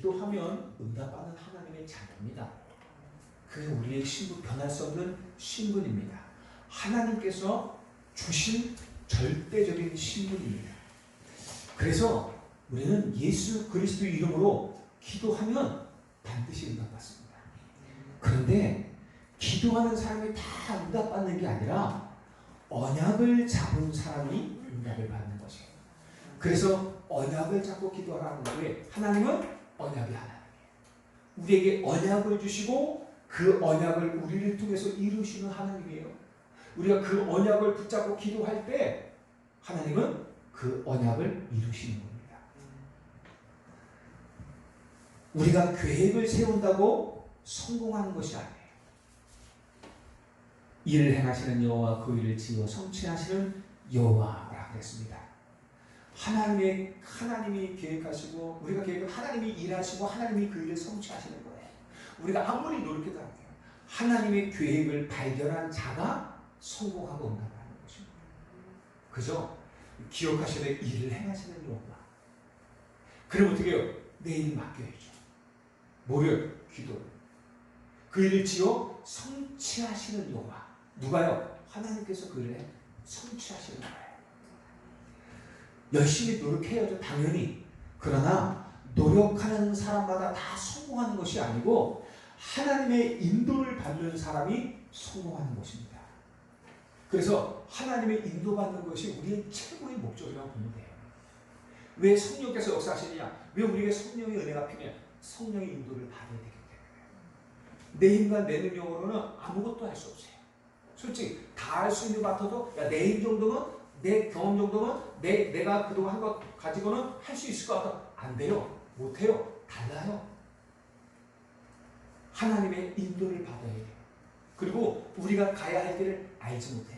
기도하면 응답받는 하나님의 자녀입니다. 그게 우리의 신분, 변할 수 없는 신분입니다. 하나님께서 주신 절대적인 신분입니다. 그래서 우리는 예수 그리스도 이름으로 기도하면 반드시 응답받습니다. 그런데 기도하는 사람이 다 응답받는 게 아니라 언약을 잡은 사람이 응답을 받는 것이에요. 그래서 언약을 잡고 기도하라는 거예요. 하나님은 언약이 하나님이에요. 우리에게 언약을 주시고 그 언약을 우리를 통해서 이루시는 하나님이에요. 우리가 그 언약을 붙잡고 기도할 때 하나님은 그 언약을 이루시는 겁니다. 우리가 계획을 세운다고 성공하는 것이 아니에요. 이를 행하시는 여호와 그 일을 지어 성취하시는 여호와라 그랬습니다. 하나님이 계획하시고 우리가 하나님이 일하시고 하나님이 그 일을 성취하시는 거예요. 우리가 아무리 노력해도 안 돼요. 하나님의 계획을 발견한 자가 성공하고 응답하는 것입니다. 그죠? 기억하셔야 될 일을 행하시는 여호와. 그럼 어떻게 해요? 내 일 맡겨야죠. 뭐를? 기도를. 그 일을 지어 성취하시는 여호와. 누가요? 하나님께서 그 일을 성취하시는 거예요. 열심히 노력해야죠. 당연히. 그러나 노력하는 사람마다 다 성공하는 것이 아니고 하나님의 인도를 받는 사람이 성공하는 것입니다. 그래서 하나님의 인도받는 것이 우리의 최고의 목적이라고 보면 돼요. 왜 성령께서 역사하시느냐? 왜 우리에게 성령의 은혜가 필요냐? 성령의 인도를 받아야 되기 때문에. 내 힘과 내 능력으로는 아무것도 할 수 없어요. 솔직히 다 할 수 있는 것 같아도 내 힘 정도면, 내 경험 정도면, 내가 그동안 한 것 가지고는 할 수 있을 것 같아. 안 돼요. 못 해요. 달라요. 하나님의 인도를 받아야 돼요. 그리고 우리가 가야 할 길을 알지 못해요.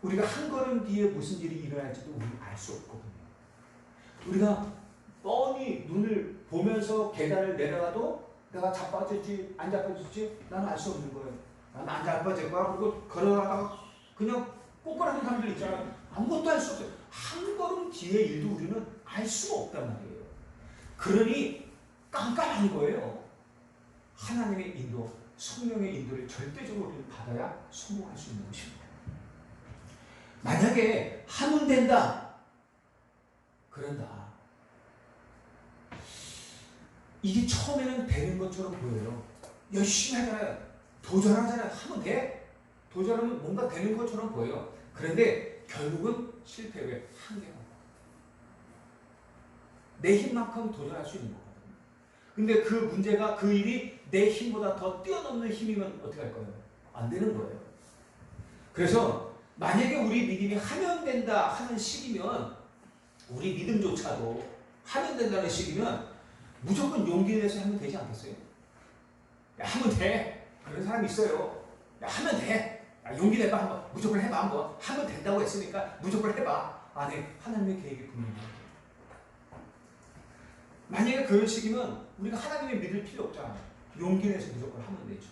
우리가 한 걸음 뒤에 무슨 일이 일어날지도 우리 알 수 없거든요. 우리가 뻔히 눈을 보면서 계단을 내려가도 내가 자빠질지 안 자빠질지 나는 알 수 없는 거예요. 나는 안 자빠질 거야. 그리고 걸어가다가 그냥 꼬꾸라는 사람들 있잖아요. 아무것도 할 수 없어요. 한 걸음 뒤의 일도 우리는 알 수가 없단 말이에요. 그러니 깜깜한 거예요. 하나님의 인도, 성령의 인도를 절대적으로 우리는 받아야 성공할 수 있는 것입니다. 만약에 하면 된다. 그런다. 이게 처음에는 되는 것처럼 보여요. 열심히 하잖아요. 도전하잖아요. 하면 돼. 도전하면 뭔가 되는 것처럼 보여요. 그런데 결국은 실패해요. 왜? 한계가. 내 힘만큼 도전할 수 있는 거거든요. 근데 그 문제가 그 일이 내 힘보다 더 뛰어넘는 힘이면 어떻게 할 거예요? 안 되는 거예요. 그래서 만약에 우리 믿음이 하면 된다 하는 시기면 우리 믿음조차도 하면 된다는 시기면 무조건 용기 내서 하면 되지 않겠어요? 야, 하면 돼. 그런 사람이 있어요. 야, 하면 돼. 야, 용기 내봐. 한번. 무조건 해봐. 한번. 하면 된다고 했으니까 무조건 해봐. 아니, 하나님의 계획이 분명해요. 만약에 그런 식이면 우리가 하나님을 믿을 필요 없잖아요. 용기 내서 무조건 하면 되죠.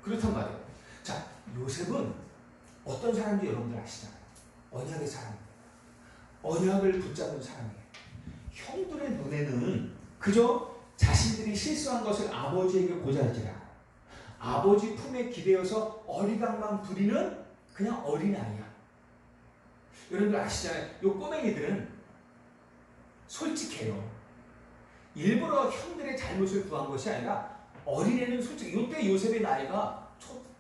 그렇단 말이에요. 자, 요셉은 어떤 사람인지 여러분들 아시잖아요. 언약의 사람입니다. 언약을 붙잡은 사람이에요. 형들의 눈에는 그저 자신들이 실수한 것을 아버지에게 고잘지라 아버지 품에 기대어서 어리광만 부리는 그냥 어린아이야. 여러분들 아시잖아요. 요 꼬맹이들은 솔직해요. 일부러 형들의 잘못을 구한 것이 아니라 어린애는 솔직히 이때 요셉의 나이가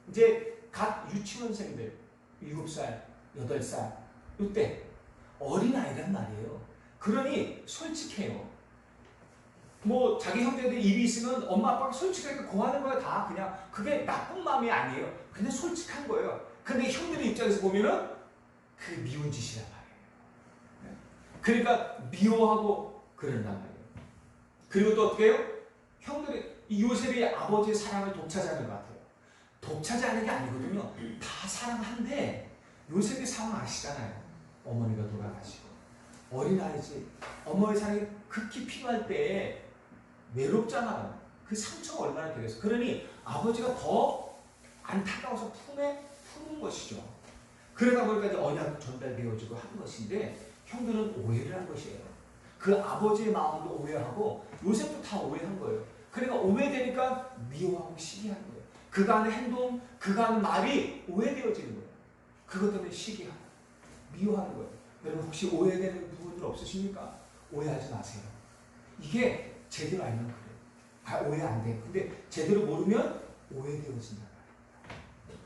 이제 갓 유치원생들 7살, 8살 이때 어린아이란 말이에요. 그러니 솔직해요. 뭐 자기 형제들 일이 있으면 엄마 아빠가 솔직하게 고하는 거야. 다 그냥 그게 나쁜 마음이 아니에요. 그냥 솔직한 거예요. 근데 형들의 입장에서 보면은 그게 미운 짓이란 말이에요. 그러니까 미워하고 그런단 말이에요. 그리고 또 어떻게 해요? 형들이 요셉이 아버지의 사랑을 독차지하는 것 같아요. 독차지하는 게 아니거든요. 다 사랑한데 요셉의 상황 아시잖아요. 어머니가 돌아가시고 어린아이지. 어머니의 사랑이 극히 필요할 때 외롭잖아요. 그 상처가 얼마나 되겠어요. 그러니 아버지가 더 안타까워서 품에 품은 것이죠. 그러다 보니까 이제 언약 전달되어지고 한 것인데 형들은 오해를 한 것이에요. 그 아버지의 마음도 오해하고 요셉도 다 오해한 거예요. 그러니까 오해되니까 미워하고 시기한 거예요. 그가 하는 행동, 그가 하는 말이 오해되어지는 거예요. 그것 때문에 시기하고 미워하는 거예요. 여러분 혹시 오해되는 부분들 없으십니까? 오해하지 마세요. 이게 제대로 알면 그래요. 아, 오해 안 돼요. 근데 제대로 모르면 오해되어진단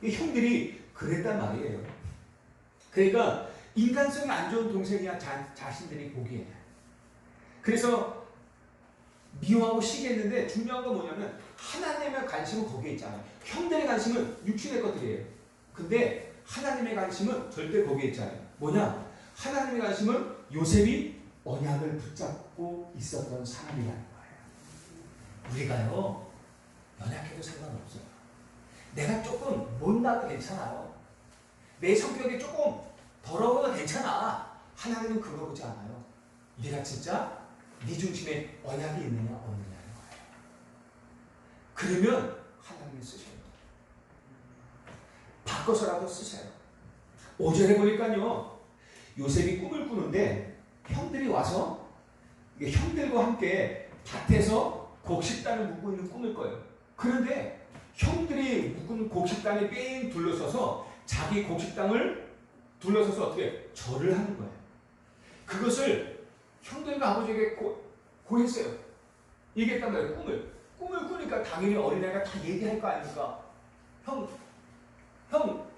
말이에요. 이 형들이 그랬단 말이에요. 그러니까 인간성이 안 좋은 동생이야 자신들이 보기에. 그래서 미워하고 시기했는데 중요한 건 뭐냐면 하나님의 관심은 거기에 있잖아요. 형들의 관심은 육신의 것들이에요. 근데 하나님의 관심은 절대 거기에 있잖아요. 뭐냐? 하나님의 관심은 요셉이 언약을 붙잡고 있었던 사람이라는 거예요. 우리가요 연약해도 상관없어요. 내가 조금 못나도 괜찮아요. 내 성격이 조금 더러워도 괜찮아. 하나님은 그거 보지 않아요. 네가 진짜 네 중심에 언약이 있느냐 없느냐는 거예요. 그러면 하나님이 쓰셔요. 바꿔서라도 쓰세요. 5절에 보니까요 요셉이 꿈을 꾸는데 형들이 와서 형들과 함께 밭에서 곡식단을 묶고 있는 꿈을 꿔요. 그런데 형들이 묶은 곡식단이 삥 둘러서서 자기 곡식당을 둘러서서 어떻게 절을 하는 거예요. 그것을 형들과 아버지에게 고했어요. 얘기했단 말이에요. 꿈을 꾸니까 당연히 어린아이가 다 얘기할 거 아닙니까?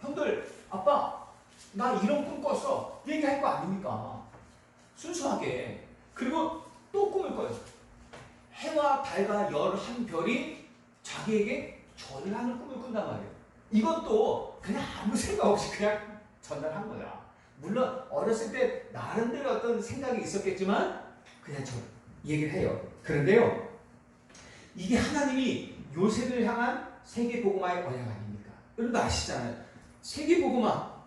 형들, 아빠, 나 이런 꿈 꿨어. 얘기할 거 아닙니까? 순수하게. 그리고 또 꿈을 꿔요. 해와 달과 열 한 별이 자기에게 절을 하는 꿈을 꾼단 말이에요. 이것도 그냥 아무 생각 없이 그냥 전달한 거야. 물론 어렸을 때 나름대로 어떤 생각이 있었겠지만 그냥 저 얘기를 해요. 그런데요, 이게 하나님이 요셉을 향한 세계복음화의 언약 아닙니까? 여러분도 아시잖아요. 세계복음화,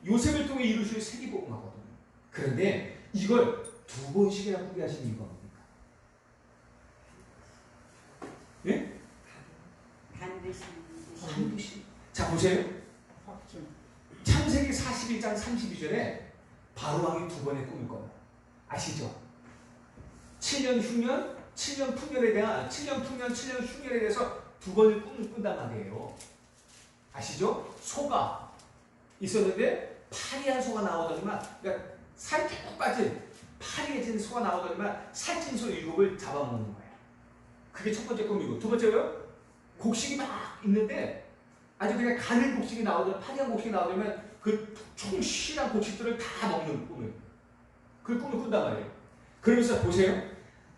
요셉을 통해 이루실 세계복음화거든요. 그런데 이걸 2번씩이나 포기하신 이유가 뭡니까? 예? 반드시. 자 보세요. 창세기 41장 32절에 바로왕이 2번의 꿈을 꿔요. 아시죠? 7년 흉년, 7년 풍년에 대한 7년 풍년, 7년 흉년에 대해서 2번의 꿈을 꾼단 말이에요. 아시죠? 소가 있었는데 파리한 소가 나오더니만, 그러니까 살 쭉 빠진 파리해진 소가 나오더니만 살찐 소 7을 잡아먹는 거예요. 그게 첫 번째 꿈이고, 두 번째요, 곡식이 막 있는데 아주 그냥 가는 곡식이 나오더니 파리한 곡식이 나오더니만 그 충실한 곡식들을 다 먹는 꿈을, 그 꿈을 꾼단 말이에요. 그러면서 보세요.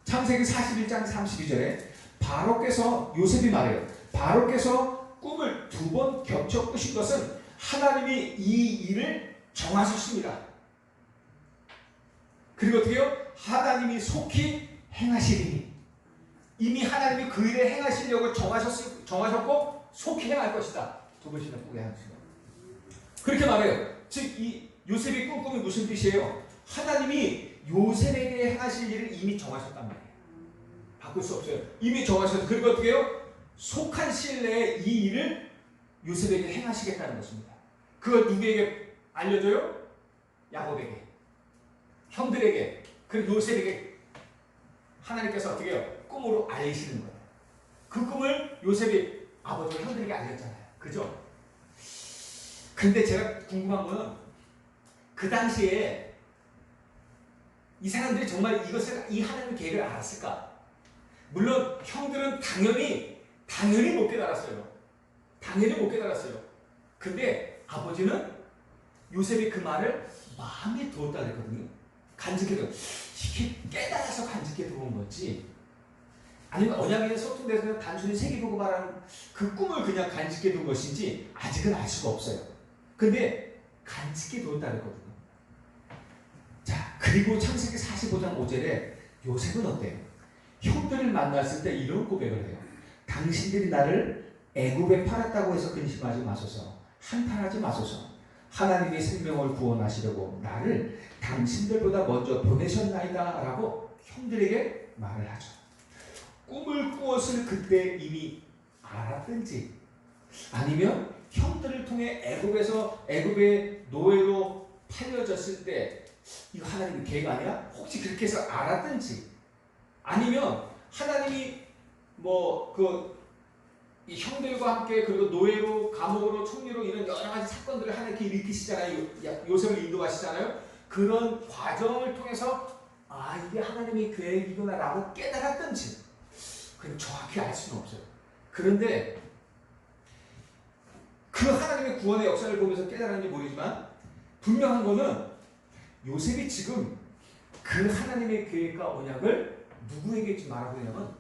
창세기 41장 32절에 바로께서, 요셉이 말해요. 바로께서 꿈을 2번 겹쳐 꾸신 것은 하나님이 이 일을 정하셨습니다. 그리고 어떻게 해요? 하나님이 속히 행하시리니. 이미 하나님이 그 일을 행하시려고 정하셨고 속히 행할 것이다. 2번씩이나 꾸게 하시죠. 그렇게 말해요. 즉 이 요셉이 꾼 꿈이 무슨 뜻이에요? 하나님이 요셉에게 행하실 일을 이미 정하셨단 말이에요. 바꿀 수 없어요. 이미 정하셨어요. 그리고 어떻게 해요? 속한 시일 내에 이 일을 요셉에게 행하시겠다는 것입니다. 그걸 누구에게 알려줘요? 야곱에게, 형들에게, 그리고 요셉에게 하나님께서 어떻게 해요? 꿈으로 알리시는 거예요. 그 꿈을 요셉이 아버지와 형들에게 알렸잖아요. 그죠? 근데 제가 궁금한 거는 그 당시에 이 사람들이 정말 이것을, 이 하나님의 계획을 알았을까? 물론 형들은 당연히 못 깨달았어요. 당연히 못 깨달았어요. 근데 아버지는 요셉이 그 말을 마음에 두었다 그랬거든요. 간직해도, 이게 깨달아서 간직해 두은 거지, 아니면 언약에 소통돼서 그냥 단순히 세계복음화라는 그 꿈을 그냥 간직해 둔 것인지 아직은 알 수가 없어요. 근데 간직해 두었다 그랬거든요. 자, 그리고 창세기 45장 5절에 요셉은 어때요? 형들을 만났을 때 이런 고백을 해요. 당신들이 나를 애굽에 팔았다고 해서 근심하지 마소서. 한탄하지 마소서. 하나님의 생명을 구원하시려고 나를 당신들보다 먼저 보내셨나이다 라고 형들에게 말을 하죠. 꿈을 꾸었을 그때 이미 알았든지, 아니면 형들을 통해 애굽의 노예로 팔려졌을 때 이거 하나님의 계획 아니야? 혹시 그렇게 해서 알았든지, 아니면 하나님이 이 형들과 함께, 그리고 노예로, 감옥으로, 총리로 이런 여러 가지 사건들을 하나님께 일으키시잖아요. 요셉을 인도하시잖아요. 그런 과정을 통해서 이게 하나님의 계획이구나 라고 깨달았든지, 그건 정확히 알 수는 없어요. 그런데 그 하나님의 구원의 역사를 보면서 깨달았는지 모르지만 분명한 거는 요셉이 지금 그 하나님의 계획과 언약을 누구에게 지금 말하고 있냐면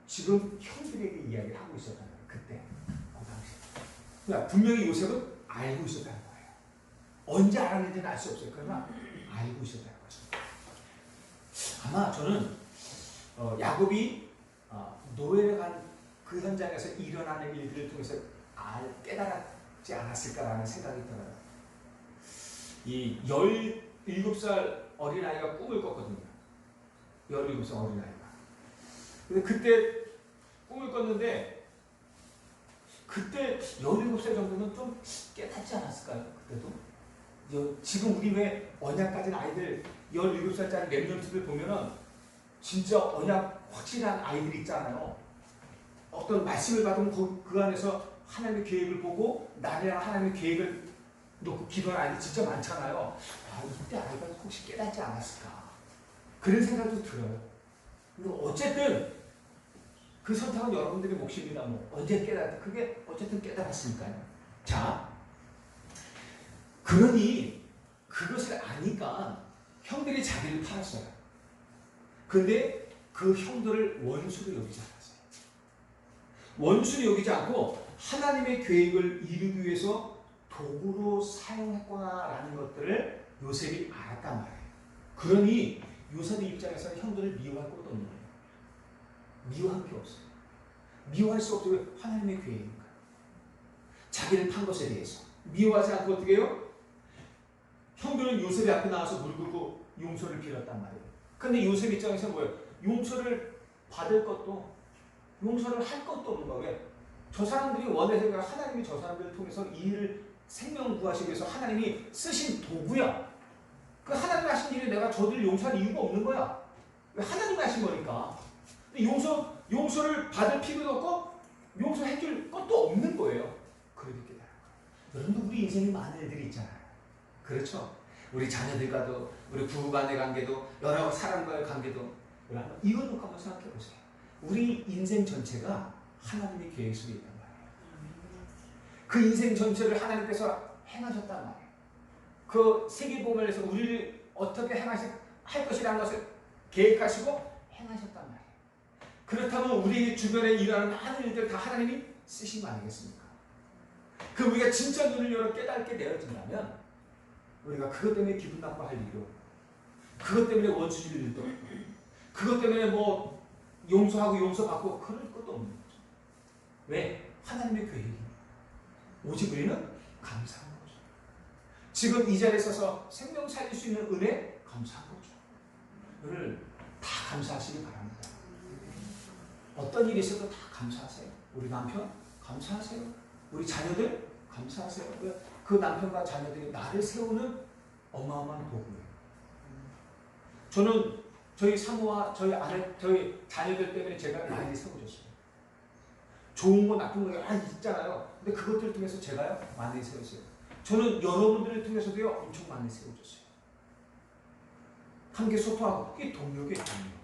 지금 형들에게 이야기를 하고 있었다는 거예요. 그때 그 당시. 그러니까 분명히 요셉은 알고 있었다는 거예요. 언제 알았는지는 알 수 없어요. 그러나 알고 있었다는 거죠. 아마 저는 야곱이 노예를 간 그 현장에서 일어나는 일들을 통해서 깨달았지 않았을까라는 생각이 들어요. 이 17살 어린아이가 꿈을 꿨거든요. 17살 어린아이가. 근데 그때 꿈을 꿨는데, 그때 17살 정도면 좀 깨닫지 않았을까요? 그때도? 지금 우리 왜 언약까지는 아이들 17살짜리 랩런트들 보면은 진짜 언약 확실한 아이들 있잖아요. 어떤 말씀을 받으면 그 안에서 하나님의 계획을 보고 나랑 하나님의 계획을 놓고 기도하는 아이들 진짜 많잖아요. 이때 아이가 혹시 깨닫지 않았을까? 그런 생각도 들어요. 근데 어쨌든 그 선택은 여러분들의 몫입니다. 언제 깨달았다. 그게 어쨌든 깨달았으니까요. 자, 그러니 그것을 아니까 형들이 자기를 팔았어요. 그런데 그 형들을 원수로 여기지 않았어요. 원수로 여기지 않고 하나님의 계획을 이루기 위해서 도구로 사용했구나라는 것들을 요셉이 알았단 말이에요. 그러니 요셉의 입장에서는 형들을 미워할 것도 없는 거예요. 미워할 게 없어요. 미워할 수 없어요. 하나님의 계획이니까. 자기를 판 것에 대해서 미워하지 않고 어떻게 해요? 형들은 요셉의 앞에 나와서 무릎 꿇고 용서를 빌었단 말이에요. 근데 요셉 입장에서는 뭐예요? 용서를 받을 것도, 용서를 할 것도 없는 거예요. 왜? 저 사람들이 원해서 하나님이 저 사람들을 통해서 이 일을 생명 구하시기 위해서 하나님이 쓰신 도구야. 그 하나님이 하신 일에 내가 저들을 용서할 이유가 없는 거야. 왜? 하나님이 하신 거니까. 근데 용서를 받을 필요도 없고 용서해 줄 것도 없는 거예요. 그렇게 깨달은 거예요. 여러분도 우리 인생에 많은 일들이 있잖아요. 그렇죠? 우리 자녀들과도, 우리 부부 간의 관계도, 여러 사람과의 관계도, 이거 놓고 한번 생각해 보세요. 우리 인생 전체가 하나님의 계획 속에 있단 말이에요. 그 인생 전체를 하나님께서 행하셨단 말이에요. 그 세계복음에서 우리를 어떻게 할 것이라는 것을 계획하시고 행하셨단 말이에요. 그렇다면 우리 주변에 일어나는 많은 일들 다 하나님이 쓰신 거 아니겠습니까? 그 우리가 진짜 눈을 열어 깨닫게 되어진다면 우리가 그것 때문에 기분 나빠할 일도, 그것 때문에 원수 줄 일도, 그것 때문에 용서하고 용서받고 그럴 것도 없는 거죠. 왜? 하나님의 계획이. 오직 우리는 감사한 거죠. 지금 이 자리에 서서 생명 살릴 수 있는 은혜 감사한 거죠. 오늘 다 감사하시기 바랍니다. 어떤 일이 있어도 다 감사하세요. 우리 남편 감사하세요. 우리 자녀들 감사하세요. 그 남편과 자녀들이 나를 세우는 어마어마한 도구예요. 저는 저희 사모와 저희 아내, 저희 자녀들 때문에 제가 많이 세워졌어요. 좋은 거 나쁜 거 많이 있잖아요. 근데 그것들을 통해서 제가요 많이 세웠어요. 저는 여러분들을 통해서도요 엄청 많이 세워졌어요. 함께 소통하고 그게 동력이에요. 동력.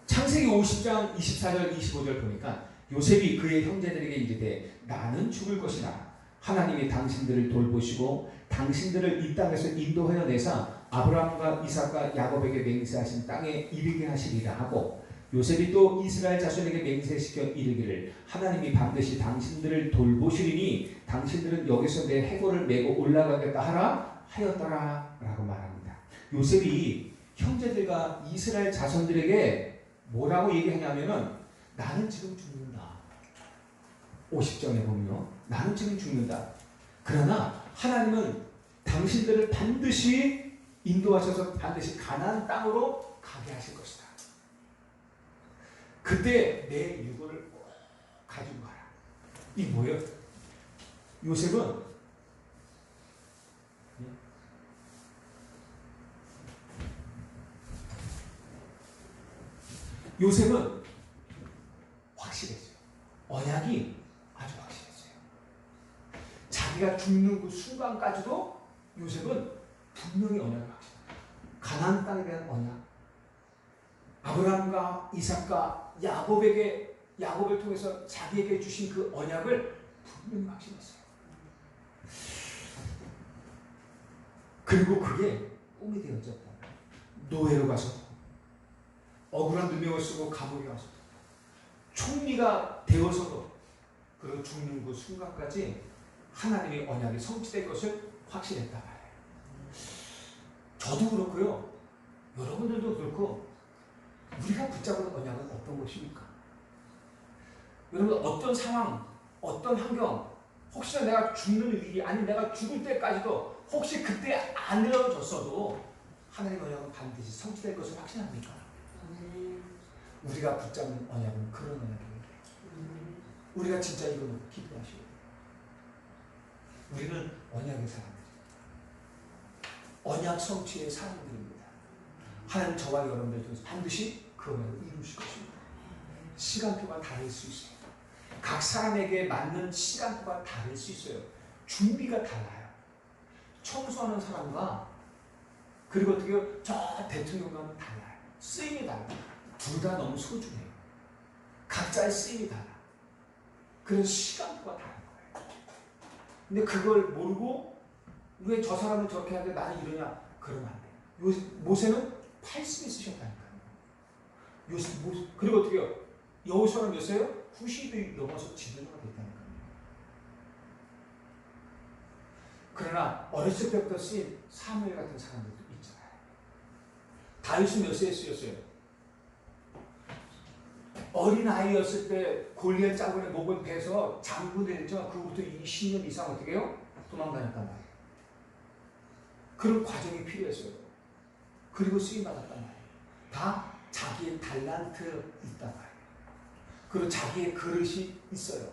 창세기 50장 24절 25절 보니까 요셉이 그의 형제들에게 이르되 나는 죽을 것이라 하나님이 당신들을 돌보시고 당신들을 이 땅에서 인도하여 내사 아브라함과 이삭과 야곱에게 맹세하신 땅에 이르게 하시리라 하고, 요셉이 또 이스라엘 자손에게 맹세시켜 이르기를 하나님이 반드시 당신들을 돌보시리니 당신들은 여기서 내 해골을 메고 올라가겠다 하라 하였더라 라고 말합니다. 요셉이 형제들과 이스라엘 자손들에게 뭐라고 얘기하냐면은 나는 지금 죽는다. 50장에 보면 나는 지금 죽는다. 그러나 하나님은 당신들을 반드시 인도하셔서 반드시 가나안 땅으로 가게 하실 것이다. 그때 내 유고를 꼭 가지고 가라. 이 뭐예요? 요셉은 요셉은 확실했어요. 언약이 아주 확실했어요. 자기가 죽는 그 순간까지도 요셉은 분명히 언약을 확실했어요. 가나안 땅에 대한 언약, 아브라함과 이삭과 야곱을 통해서 자기에게 주신 그 언약을 분명히 확신했어요. 그리고 그게 꿈이 되어졌다. 노예로 가서 억울한 누명을 쓰고 감옥에 가서 총리가 되어서도 그리고 죽는 그 순간까지 하나님의 언약이 성취될 것을 확신했단 말이에요. 저도 그렇고요. 여러분들도 그렇고 우리가 붙잡은 언약은 어떤 것입니까? 여러분 어떤 상황, 어떤 환경, 혹시나 내가 죽는 위기, 아니 내가 죽을 때까지도 혹시 그때 안 이루어졌어도 하나님의 언약은 반드시 성취될 것을 확신합니까? 우리가 붙잡는 언약은 그런 언약입니다. 우리가 진짜 이거는 기도하시고 우리는 언약의 사람들, 언약 성취의 사람들입니다. 하나님 저와 여러분들 통해서 반드시 그 언약을 이루실 것입니다. 시간표가 다를 수 있어요. 각 사람에게 맞는 시간표가 다를 수 있어요. 준비가 달라요. 청소하는 사람과 그리고 어떻게 저 대통령과는 달라요. 쓰임이 달라요. 둘 다 너무 소중해요. 각자의 쓰임이 달라. 그래서 시간표가 다른 거예요. 근데 그걸 모르고 왜 저 사람은 저렇게 하는데 나는 이러냐? 그러면 안 돼요. 모세는 80이 쓰셨다니까요. 그리고 어떻게 해요? 여호수아는 몇 세요? 90이 넘어서 지도자가 됐다니까요. 그러나 어렸을 때부터 쓰인 사무엘 같은 사람들도 있잖아요. 다윗은 몇 세에 쓰였어요? 어린 아이였을 때 골리앗 장군의 목을 베서 장군이 됐죠. 그로부터 20년 이상 어떻게 해요? 도망다녔단 말이에요. 그런 과정이 필요했어요. 그리고 쓰임받았단 말이에요. 다 자기의 달란트 있단 말이에요. 그리고 자기의 그릇이 있어요.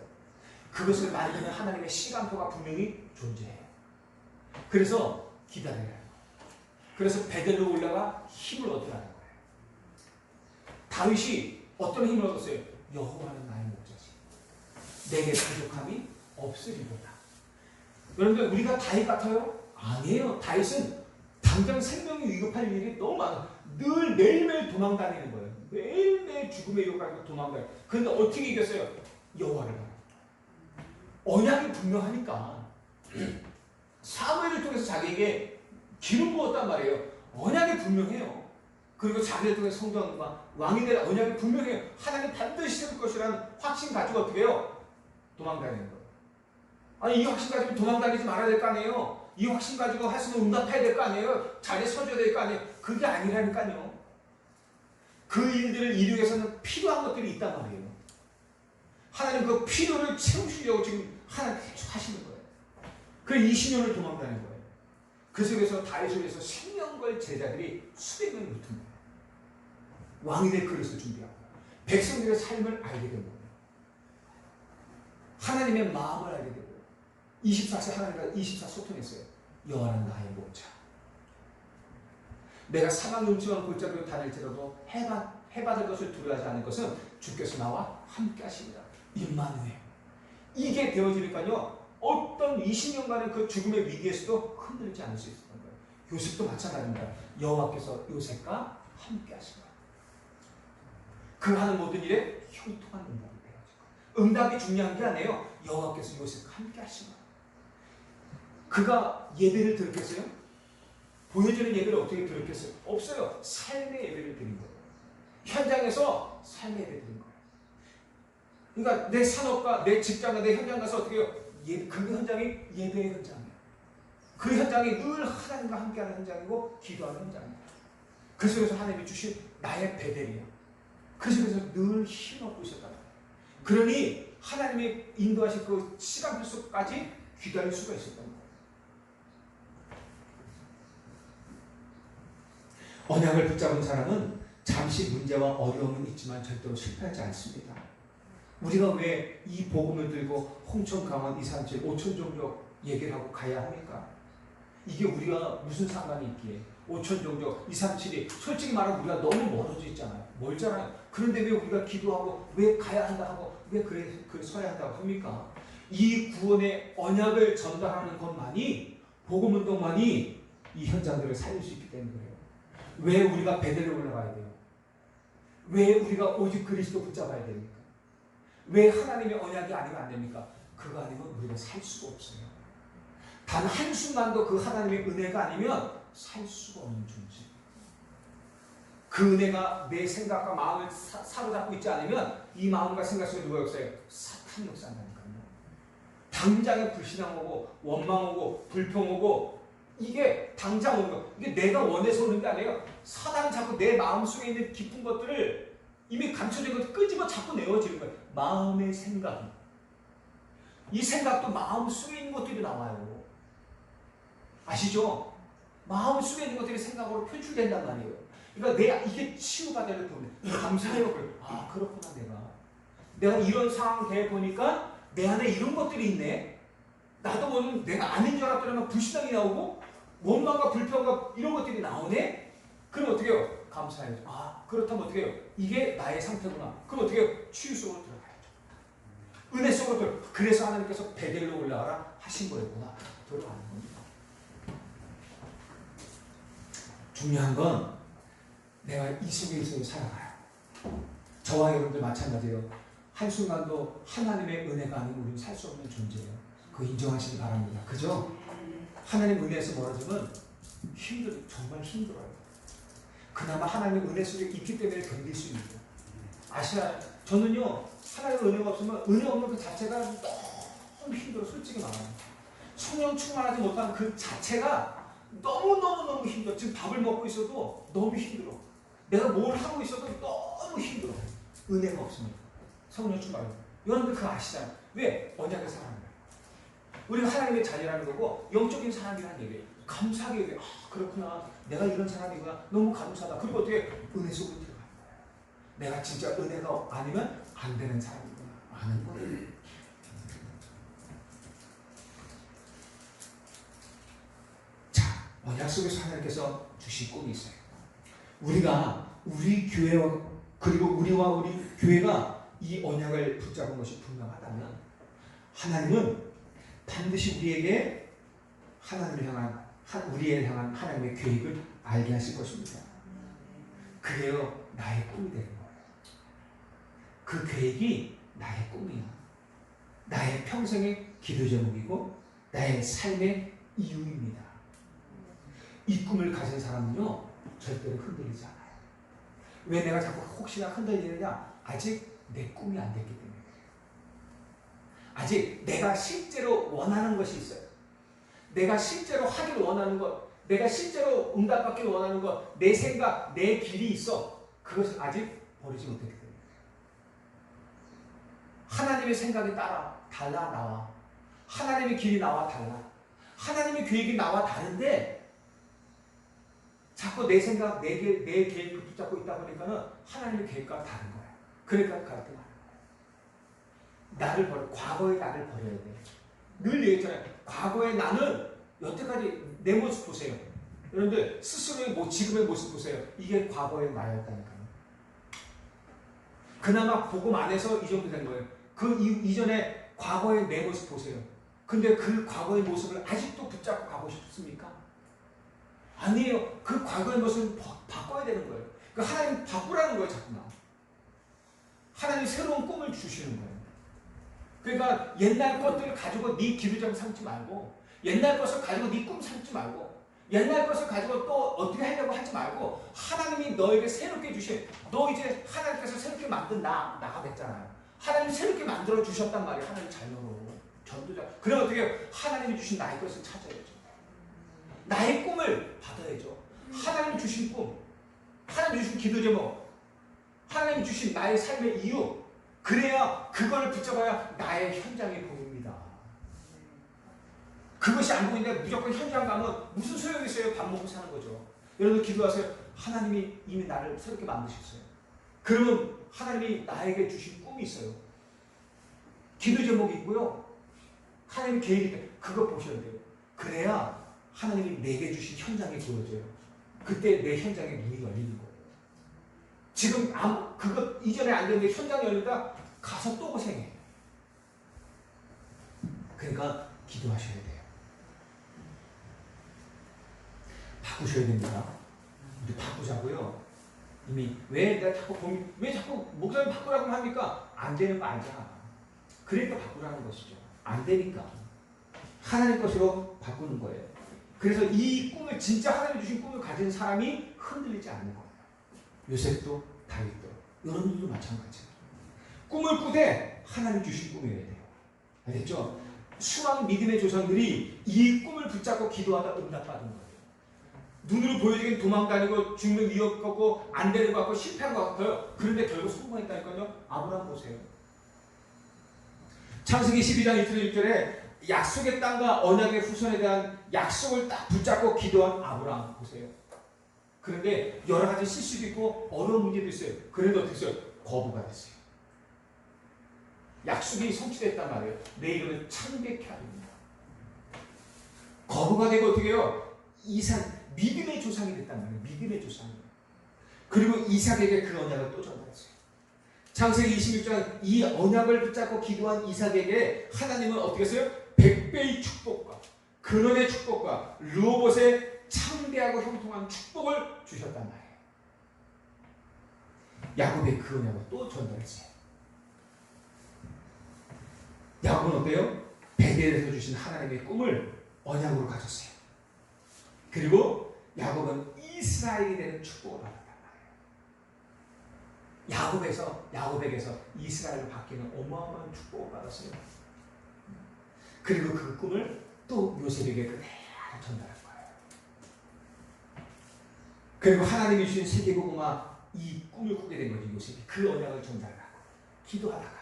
그것을 만드는 하나님의 시간표가 분명히 존재해요. 그래서 기다려야 해요. 그래서 베델로 올라가 힘을 얻으라는 거예요. 다윗이 어떤 힘을 얻었어요? 여호와는 나의 목자지. 내게 부족함이 없으리로다. 여러분들 우리가 다윗 같아요? 아니에요. 다윗은 당장 생명이 위급할 일이 너무 많아. 늘 매일매일 도망다니는 거예요. 매일매일 죽음의 유혹을 도망가요. 그런데 어떻게 이겼어요? 여호와를 바라. 언약이 분명하니까 사무엘을 통해서 자기에게 기름 부었단 말이에요. 언약이 분명해요. 그리고 자기를 통해 성전과 왕이 될 언약이 분명해요. 하나님 반드시 세울 것이라는 확신 가지고 어떻게 해요? 도망다니는 거예요. 아니 이 확신 가지고 도망다니지 말아야 될 거 아니에요. 이 확신 가지고 할 수 있는 응답해야 될 거 아니에요. 자리에 서줘야 될 거 아니에요. 그게 아니라니까요. 그 일들을 이루기 위해서는 필요한 것들이 있단 말이에요. 하나님 그 필요를 채우시려고 지금 하나님 계속 하시는 거예요. 그래서 20년을 도망다니는 거예요. 그 속에서 다윗을 위해서 생명 걸 제자들이 수백 명이 붙은 거예요. 왕이 될 그릇을 준비하고 백성들의 삶을 알게 된 거예요. 하나님의 마음을 알게 되고 24세 하나님과 24 소통했어요. 여호와는 나의 목자. 내가 사망 용치와 골짜기로 다닐지라도 해받을 것을 두려워하지 않을 것은 주께서 나와 함께 하십니다. 임마누엘. 이게 되어지니까요. 어떤 20년간의 그 죽음의 위기에서도 흔들리지 않을 수 있었던 거예요. 요셉도 마찬가지입니다. 여호와께서 요셉과 함께 하시고 그 하는 모든 일에 형통한 응답이 되어지고 응답이 중요한 게 아니에요. 여호와께서 요셉과 함께 하시고 그가 예배를 드렸겠어요? 보여주는 예배를 어떻게 드렸겠어요? 없어요. 삶의 예배를 드린 거예요. 현장에서 삶의 예배를 드린 거예요. 그러니까 내 산업과 내 직장과 내 현장 가서 어떻게 해요? 그 현장이 예배의 현장이에요. 그 현장이 늘 하나님과 함께하는 현장이고 기도하는 현장이에요. 그 속에서 하나님이 주신 나의 베델이에요. 그 속에서 늘 힘 얻고 있었단 말이에요. 그러니 하나님이 인도하신 그 시간표 속까지 기다릴 수가 있었던 거예요. 언약을 붙잡은 사람은 잠시 문제와 어려움은 있지만 절대로 실패하지 않습니다. 우리가 왜 이 복음을 들고 홍천, 강원, 이산질, 오천 종족 얘기를 하고 가야 합니까? 이게 우리가 무슨 상관이 있기에 5천 종족, 2, 3, 7이 솔직히 말하면 우리가 너무 멀어져 있잖아요. 멀잖아요. 그런데 왜 우리가 기도하고 왜 가야 한다 하고 왜 그래 서야 한다고 합니까? 이 구원의 언약을 전달하는 것만이 복음운동만이 이 현장들을 살릴 수 있기 때문에 그래요. 왜 우리가 베델에 올라가야 돼요? 왜 우리가 오직 그리스도 붙잡아야 됩니까? 왜 하나님의 언약이 아니면 안 됩니까? 그거 아니면 우리가 살 수가 없어요. 단 한순간도 그 하나님의 은혜가 아니면 살 수가 없는 존재. 그 은혜가 내 생각과 마음을 사로잡고 있지 않으면 이 마음과 생각 속에 누가 역사해요? 사탄이 역사한다니까요. 당장에 불신앙 오고 원망 오고 불평 오고 이게 당장 오는 거. 이게 내가 원해서 오는 게 아니에요. 사단은 자꾸 내 마음속에 있는 깊은 것들을 이미 감춰진 것을 끄집어 자꾸 내어지는 거예요. 마음의 생각이. 이 생각도 마음속에 있는 것들이 나와요. 아시죠? 마음속에 있는 것들이 생각으로 표출된단 말이에요. 그러니까 내가 이게 치유받아야 보면 감사해요. 아 그렇구나 내가 이런 상황에 보니까 내 안에 이런 것들이 있네. 나도 모르는 내가 아닌 줄 알았더니 불신앙이 나오고 원망과 불평과 이런 것들이 나오네. 그럼 어떻게 해요? 감사해요. 아 그렇다면 어떻게 해요? 이게 나의 상태구나. 그럼 어떻게 해요? 치유 속으로 들어가야죠. 은혜 속으로 들어. 그래서 하나님께서 베델로 올라가라 하신 거였구나. 들어가는 겁니다. 중요한 건 내가 이 속에서 살아가요. 저와 여러분들 마찬가지예요. 한순간도 하나님의 은혜가 아니면 우리는 살 수 없는 존재예요. 그거 인정하시기 바랍니다. 그죠? 하나님 은혜에서 멀어지면 정말 힘들어요. 그나마 하나님의 은혜 속에 있기 때문에 견딜 수 있는 거예요. 아시아요? 저는요, 하나님의 은혜가 없으면 은혜 없는 그 자체가 너무 힘들어요. 솔직히 말하면. 성령 충만하지 못한 그 자체가 너무너무 힘들어. 지금 밥을 먹고 있어도 너무 힘들어. 내가 뭘 하고 있어도 너무 힘들어. 은혜가 없으면. 성령 충만. 여러분들 그거 아시잖아요. 왜? 언약의 사랑이에요. 우리가 하나님의 자녀라는 거고 영적인 사람이라는 얘기예요. 감사하게 얘기해요. 아, 그렇구나. 내가 이런 사람이구나. 너무 감사하다. 그리고 어떻게 은혜 속으로 들어가는 거예요. 내가 진짜 은혜가 아니면 안 되는 사람이구나. 아는 거예요. 자, 언약 속에서 하나님께서 주신 꿈이 있어요. 우리 교회와 그리고 우리와 우리 교회가 이 언약을 붙잡은 것이 분명하다면 하나님은 반드시 우리에게 우리에 향한 하나님의 계획을 알게 하실 것입니다. 그래요 나의 꿈이 되는 거예요. 그 계획이 나의 꿈이야. 나의 평생의 기도 제목이고 나의 삶의 이유입니다. 이 꿈을 가진 사람은요 절대로 흔들리지 않아요. 왜 내가 자꾸 혹시나 흔들리느냐? 아직 내 꿈이 안 됐기 때문에. 아직 내가 실제로 원하는 것이 있어요. 내가 실제로 하기를 원하는 것, 내가 실제로 응답받기를 원하는 것, 내 생각, 내 길이 있어. 그것을 아직 버리지 못했기 때문에. 하나님의 생각이 달라 나와. 하나님의 길이 나와 달라. 하나님의 계획이 나와 다른데 자꾸 내 생각, 내 계획을 붙잡고 있다 보니까는 하나님의 계획과 다른 거야. 그러니까 그렇게 말해요. 과거의 나를 버려야 돼. 늘 얘기했잖아요. 과거의 나는 여태까지 내 모습 보세요. 여러분들 스스로의 지금의 모습 보세요. 이게 과거의 나였다니까요. 그나마 복음 안에서 이 정도 된 거예요. 그 이전에 과거의 내 모습 보세요. 근데 그 과거의 모습을 아직도 붙잡고 가고 싶습니까? 아니에요. 그 과거의 모습을 바꿔야 되는 거예요. 그러니까 하나님 바꾸라는 거예요. 자꾸만. 하나님 새로운 꿈을 주시는 거예요. 그러니까 옛날 것들을 가지고 네 기도장 삼지 말고 옛날 것을 가지고 네 꿈 삼지 말고 옛날 것을 가지고 또 어떻게 하려고 하지 말고 하나님이 너에게 새롭게 주신 너 이제 하나님께서 새롭게 만든 나가 됐잖아요. 하나님이 새롭게 만들어 주셨단 말이에요. 하나님 자녀로 전도자. 그럼 어떻게 해요? 하나님이 주신 나의 것을 찾아야죠. 나의 꿈을 받아야죠. 하나님이 주신 꿈, 하나님이 주신 기도 제목, 하나님이 주신 나의 삶의 이유. 그래야 그걸 붙잡아야 나의 현장이 보입니다. 그것이 안 보이는데 무조건 현장 가면 무슨 소용이 있어요? 밥 먹고 사는 거죠. 여러분 기도하세요. 하나님이 이미 나를 새롭게 만드셨어요. 그러면 하나님이 나에게 주신 꿈이 있어요. 기도 제목이 있고요. 하나님의 계획이 있다. 그거 보셔야 돼요. 그래야 하나님이 내게 주신 현장이 보여져요. 그때 내 현장에 문이 열리는 거예요. 지금 그거 이전에 안 됐는데 현장이 열린다? 가서 또 고생해. 그러니까 기도하셔야 돼요. 바꾸셔야 됩니다. 우리 바꾸자고요. 이미 왜 자꾸 목사님 바꾸라고 합니까? 안 되는 거 알잖아. 그러니까 바꾸라는 것이죠. 안 되니까 하나님 것으로 바꾸는 거예요. 그래서 이 꿈을 진짜 하나님 주신 꿈을 가진 사람이 흔들리지 않는 거예요. 요셉도 다윗도 여러분들도 마찬가지예요. 꿈을 꾸되 하나님 주신 꿈이어야 돼요. 알겠죠? 수많은 믿음의 조상들이 이 꿈을 붙잡고 기도하다 응답받은 거예요. 눈으로 보여지긴 도망다니고 죽는 위협 같고 안 되는 것 같고 실패한 것 같아요. 그런데 결국 성공했다니까요. 아브라함 보세요. 창세기 12장 1절 1절에 약속의 땅과 언약의 후손에 대한 약속을 딱 붙잡고 기도한 아브라함 보세요. 그런데 여러 가지 실수도 있고 어려운 문제도 있어요. 그래도 어떻게 했어요? 거부가 됐어요. 약속이 성취됐단 말이에요. 내 이름을 창백케 하리라. 거부가 되고 어떻게 해요? 믿음의 조상이 됐단 말이에요. 믿음의 조상이. 그리고 이삭에게 그 언약을 또 전달했어요. 창세기 26장 이 언약을 붙잡고 기도한 이삭에게 하나님은 어떻게 했어요? 100배의 축복과 근원의 축복과 르호봇의 창대하고 형통한 축복을 주셨단 말이에요. 야곱의 그 언약을 또 전달했어요. 야곱은 어때요? 베델에서 주신 하나님의 꿈을 언약으로 가졌어요. 그리고 야곱은 이스라엘이 되는 축복을 받았단 말이에요. 야곱에게서 이스라엘로 바뀌는 어마어마한 축복을 받았어요. 그리고 그 꿈을 또 요셉에게 그대로 전달할 거예요. 그리고 하나님이 주신 세계복음화 이 꿈을 꾸게 된 거죠. 요셉이 그 언약을 전달하고 기도하다가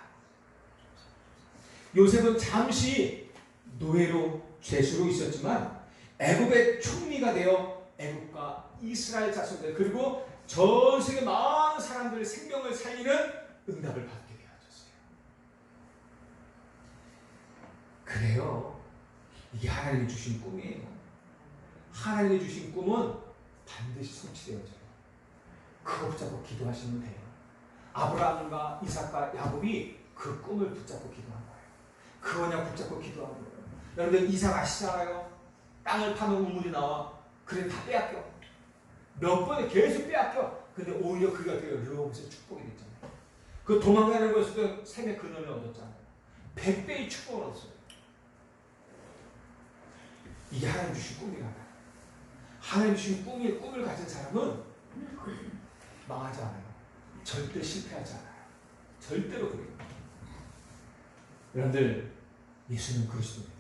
요셉은 잠시 노예로 죄수로 있었지만 애굽의 총리가 되어 애굽과 이스라엘 자손들 그리고 전 세계 많은 사람들의 생명을 살리는 응답을 받게 되어졌어요. 그래요. 이게 하나님이 주신 꿈이에요. 하나님이 주신 꿈은 반드시 성취되어져요. 그거 붙잡고 기도하시면 돼요. 아브라함과 이삭과 야곱이 그 꿈을 붙잡고 기도한 거예요. 그 언약 붙잡고 기도한 거예요. 여러분들 이삭 아시잖아요. 땅을 파면 우물이 나와. 그래 다 빼앗겨. 몇 번에 계속 빼앗겨. 근데 오히려 그게 어떻게 르호봇의 축복이 됐잖아요. 그 도망가는 것에도 셈의 근원을 얻었잖아요. 100배의 축복을 얻었어요. 이게 하나님 주신 꿈이란 말이에요. 하나님 주신 꿈을 가진 사람은 망하지 않아요. 절대 실패하지 않아요. 절대로 그래요. 여러분들 예수는 그리스도입니다.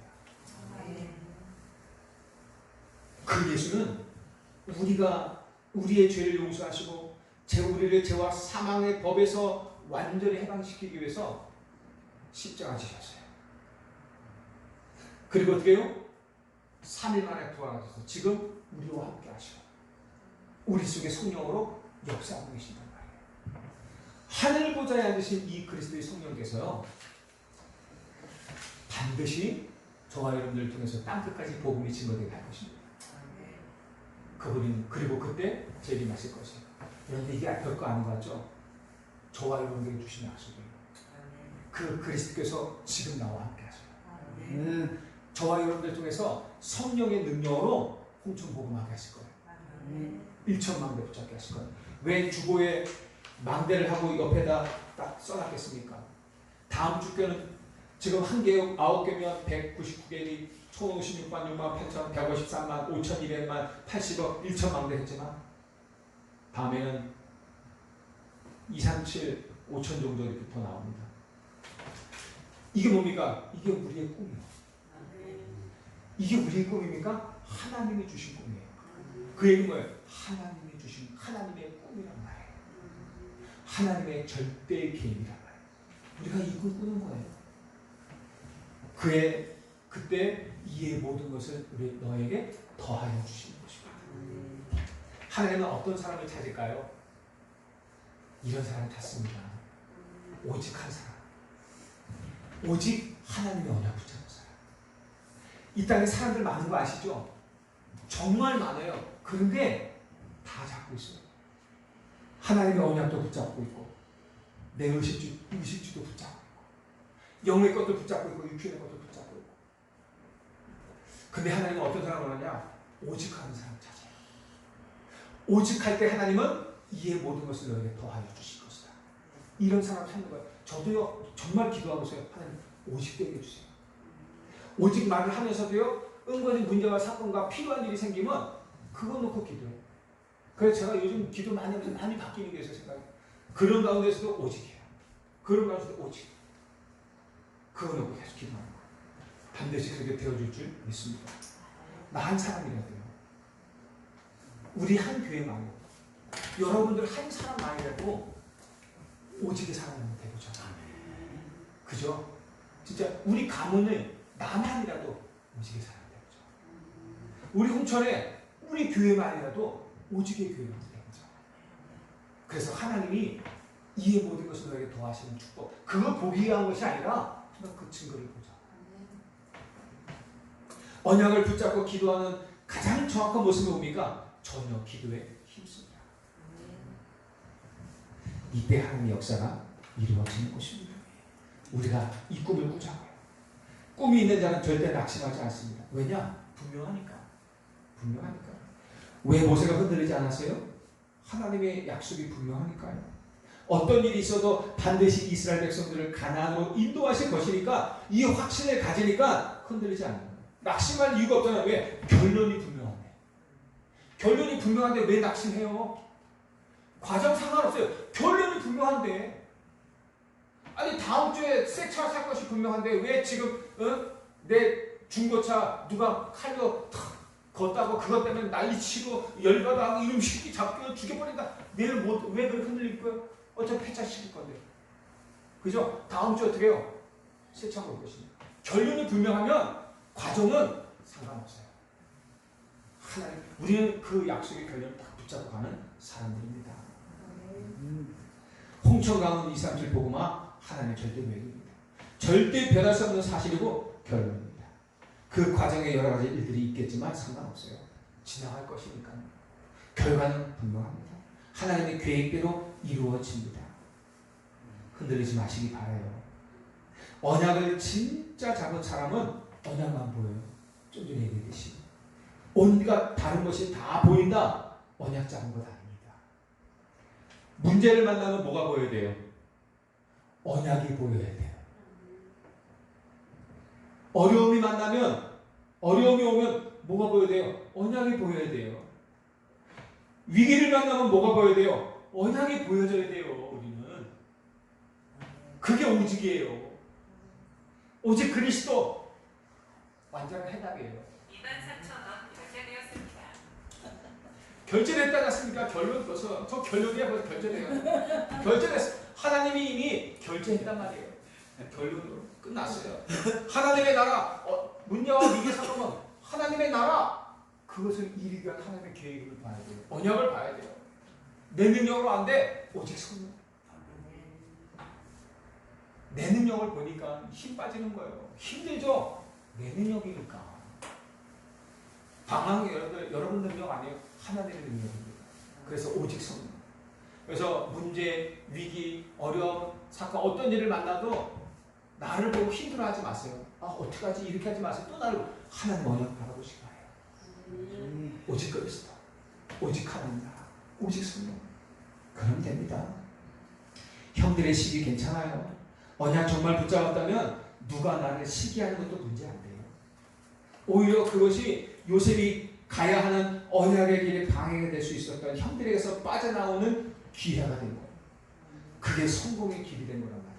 그 예수는 우리의 죄를 용서하시고 우리를 죄와 사망의 법에서 완전히 해방시키기 위해서 십자가 지셨어요. 그리고 어떻게 해요? 3일 만에 부활하셔서 지금 우리와 함께 하시고 우리 속에 성령으로 역사하고 계신단 말이에요. 하늘 보좌에 앉으신 이 그리스도의 성령께서요 반드시 저와 여러분들을 통해서 땅끝까지 복음이 증거되게 할 것입니다. 그분이 그리고 그때 재림하실 것이에요. 그런데 이게 별거 아닌 것 같죠? 저와 여러분들에게 주신 약속이에요. 그 그리스도께서 지금 나와 함께 하셔요. 저와 여러분들 통해서 성령의 능력으로 홍천 복음하게 하실 거예요. 1천만 대 붙잡게 하실 거예요. 왜 주보에 망대를 하고 옆에다 딱 써놨겠습니까? 다음 주교는 지금 한 개역 9개면 199개니 총 56만 6만 8천 153만 5,200만 80억 1천만 대 했지만 다음에는 2, 3, 7, 5천 정도 이렇게 더 나옵니다. 이게 뭡니까? 이게 우리의 꿈이에요. 이게 우리의 꿈입니까? 하나님이 주신 꿈이에요. 그 얘기는 뭐예요? 하나님이 주신 하나님의 꿈이란 말이에요. 하나님의 절대의 계획이란 말이에요. 우리가 이 꿈 꾸는 거예요. 그때 이의 모든 것을 너에게 더하여 주시는 것입니다. 하나님은 어떤 사람을 찾을까요? 이런 사람을 찾습니다. 오직 한 사람. 오직 하나님의 언약 붙잡은 사람. 이 땅에 사람들 많은 거 아시죠? 정말 많아요. 그런데 다 잡고 있어요. 하나님의 언약도 붙잡고 있고 내 의식주도 붙잡고 있고 영의 것도 붙잡고 있고 육신의 것도 붙잡고 있고. 근데 하나님은 어떤 사람을 하냐? 오직 하는 사람 찾아요. 오직 할 때 하나님은 이의 모든 것을 너에게 더하여 주실 것이다. 이런 사람 찾는 거예요. 저도요 정말 기도하고서요. 하나님 오직 되게 해주세요. 오직 말을 하면서도요 은근히 문제와 사건과 필요한 일이 생기면 그거 놓고 기도해요. 그래서 제가 요즘 기도 많이 하면서 많이 바뀌는 게 있어요. 생각이. 그런 가운데서도 오직해요. 그런 가운데서도 오직. 그거 놓고 계속 기도하는 거예요. 반드시 그렇게 되어줄 줄 믿습니다. 나 한 사람이라도요. 우리 한 교회만이라도 여러분들 한 사람만이라도 오직의 사람이 되보자. 그죠? 진짜 우리 가문에 나만이라도 오직의 사람이 되보자. 우리 홍천에 우리 교회만이라도 오직의 교회가 되보자. 그래서 하나님이 이의 모든 것을 너에게 더하시는 축복. 그거 보기 위한 것이 아니라 그 증거를 보자. 언약을 붙잡고 기도하는 가장 정확한 모습이 뭡니까? 전혀 기도에 힘씁니다. 이때 하나님의 역사가 이루어지는 것입니다. 우리가 이 꿈을 꾸자고요. 꿈이 있는 자는 절대 낙심하지 않습니다. 왜냐? 분명하니까. 왜 모세가 흔들리지 않았어요? 하나님의 약속이 분명하니까요. 어떤 일이 있어도 반드시 이스라엘 백성들을 가나안으로 인도하실 것이니까 이 확신을 가지니까 흔들리지 않는 거예요. 낙심할 이유가 없잖아요. 왜? 결론이 분명한데. 결론이 분명한데 왜 낙심해요? 과정 상관없어요. 결론이 분명한데. 아니 다음 주에 새 차 살 것이 분명한데 왜 지금 내 중고차 누가 칼로 탁 걷다고 그것 때문에 난리치고 열받아하고 이놈 새끼 잡고 죽여버린다. 내일 왜 그렇게 흔들릴 거예요? 어차피 폐차 시킬 건데. 그죠? 다음 주 어떻게 해요? 새 차가 올 것이니까. 결론이 분명하면 과정은 상관없어요. 하나님, 우리는 그 약속의 결론을 딱 붙잡고 가는 사람들입니다. 홍천 가문 2, 3, 7 복음화 하나님의 절대 계획입니다. 절대 변할 수 없는 사실이고 결론입니다. 그 과정에 여러 가지 일들이 있겠지만 상관없어요. 지나갈 것이니까요. 결과는 분명합니다. 하나님의 계획대로 이루어집니다. 흔들리지 마시기 바라요. 언약을 진짜 잡은 사람은 언약만 보여요. 좀 전에 얘기했듯이 온갖 다른 것이 다 보인다. 언약 잡은 것 아닙니다. 문제를 만나면 뭐가 보여야 돼요? 언약이 보여야 돼요. 어려움이 만나면 어려움이 오면 뭐가 보여야 돼요? 언약이 보여야 돼요. 위기를 만나면 뭐가 보여야 돼요? 언약이 보여져야 돼요. 우리는 그게 오직이에요. 오직 그리스도 완전한 해답이에요. 24,000원 결제되었습니다. 결제됐다 갔습니까? 결론 벌써 저 결론이야 벌써 결제돼요. 결제됐어. 하나님이 이미 결제했단 말이에요. 결론으로 끝났어요. 하나님의 나라 문제와 위기 상황은 하나님의 나라 그것을 이루기 위한 하나님의 계획을 봐야 돼요. 언약을 봐야 돼요. 내 능력으로 안 돼. 오직 성령. 내 능력을 보니까 힘 빠지는 거예요. 힘들죠? 내 능력이니까. 방황이 여러분 능력 아니에요. 하나님의 능력입니다. 그래서 오직 성령. 그래서 문제, 위기, 어려움, 사건 어떤 일을 만나도 나를 보고 힘들어하지 마세요. 어떻게 하지? 이렇게 하지 마세요. 또 나를 하나님 언약 바라보시기 바라요. 오직 그리스도, 오직 하나님 나라, 오직 성령. 그러면 됩니다. 형들의 시기 괜찮아요. 언약 정말 붙잡았다면 누가 나를 시기하는 것도 문제 안 돼요. 오히려 그것이 요셉이 가야 하는 언약의 길에 방해가 될 수 있었던 형들에게서 빠져나오는 기회가 된 거예요. 그게 성공의 길이 된 거란 말이에요.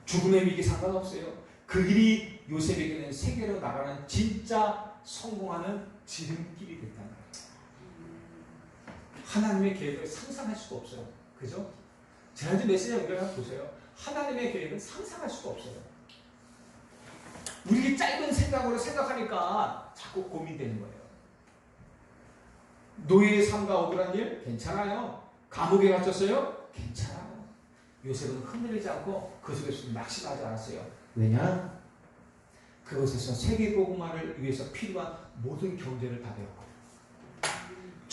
죽음의 위기 상관없어요. 그 길이 요셉에게는 세계로 나가는 진짜 성공하는 지름길이 됐단 말이에요. 하나님의 계획을 상상할 수가 없어요. 그죠? 지난주 메시지 연결해 보세요. 하나님의 계획은 상상할 수가 없어요. 우리 짧은 생각으로 생각하니까 자꾸 고민되는 거예요. 노예의 삶과 억울한 일? 괜찮아요. 감옥에 갇혔어요? 괜찮아요. 요셉은 흔들리지 않고 그 속에서 낙심하지 않았어요. 왜냐? 그곳에서 세계복음화를 위해서 필요한 모든 경제를 다 배웠거든요.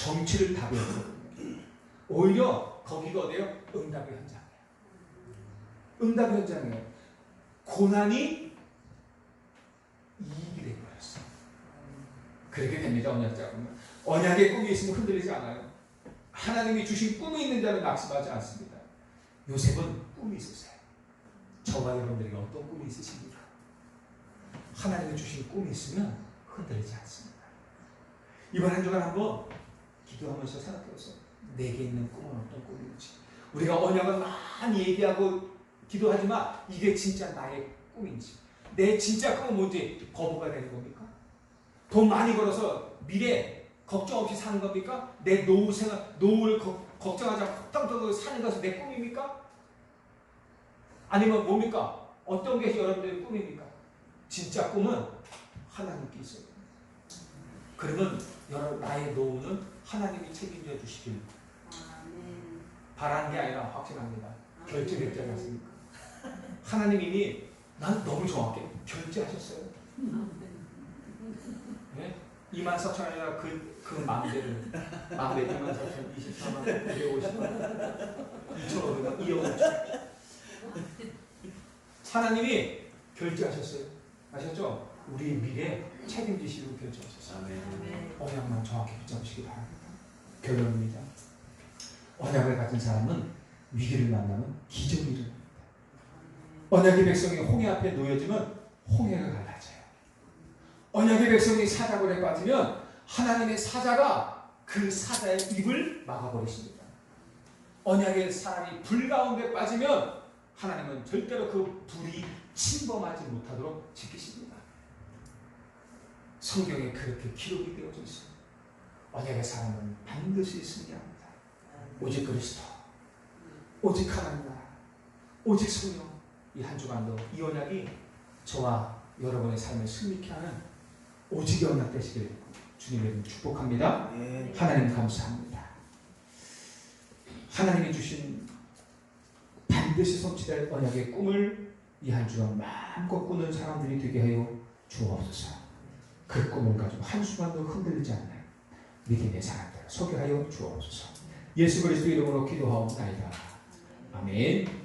정치를 답이 없거든요. 오히려 거기가 어디예요? 응답의 현장이에요. 응답의 현장이에요. 고난이 이익이 되어버렸어요. 그렇게 됩니다. 언약자는. 언약의 꿈이 있으면 흔들리지 않아요. 하나님이 주신 꿈이 있는 자는 낙심하지 않습니다. 요셉은 꿈이 있으세요. 저와 여러분들에게 어떤 꿈이 있으십니까? 하나님이 주신 꿈이 있으면 흔들리지 않습니다. 이번 한 주간 한번 기도하면서 생각해보세요. 내게 있는 꿈은 어떤 꿈인지. 우리가 언약을 많이 얘기하고 기도하지만 이게 진짜 나의 꿈인지, 내 진짜 꿈은 뭔지 거부가 되는 겁니까? 돈 많이 벌어서 미래 걱정 없이 사는 겁니까? 내 노후 생활, 노후를 걱정하지 않고 땅땅땅 사는 것이 내 꿈입니까? 아니면 뭡니까? 어떤 게 여러분들의 꿈입니까? 진짜 꿈은 하나님께 있어요. 그러면 나의 노후는 하나님이 책임져 주시길 바라는 게 아니라 확신합니다. 결정했지 않습니까? 하나님 이미 난 너무 정확해 결제하셨어요. 네? 24,000원이라 그 마음대로 24,000원, 24만 950원, 2,500원, 2억 5천. 하나님이 결제하셨어요. 아셨죠? 우리 미래 책임지시고 결제하셨어요. 언약만 정확히 붙잡으시기 바랍니다. 결론입니다. 언약을 가진 사람은 위기를 만나면 기적이 일어납니다. 언약의 백성이 홍해 앞에 놓여지면 홍해가 갈라져요. 언약의 백성이 사자굴에 빠지면 하나님의 사자가 그 사자의 입을 막아버리십니다. 언약의 사람이 불 가운데 빠지면 하나님은 절대로 그 불이 침범하지 못하도록 지키십니다. 성경에 그렇게 기록이 되어져 있습니다. 언약의 사람은 반드시 승리합니다. 오직 그리스도, 오직 하나님 나라, 오직 성령. 이 한 주간도 이 언약이 저와 여러분의 삶을 승리케 하는 오직의 언약 되시길 주님의 축복합니다. 하나님 감사합니다. 하나님이 주신 반드시 성취될 언약의 꿈을 이 한 주간 마음껏 꾸는 사람들이 되게 하여 주옵소서. 그 꿈을 가지고 한순간도 흔들리지 않는 믿음의 사람들 소개하여 주옵소서. 예수 그리스도 이름으로 기도하옵나이다. 아멘.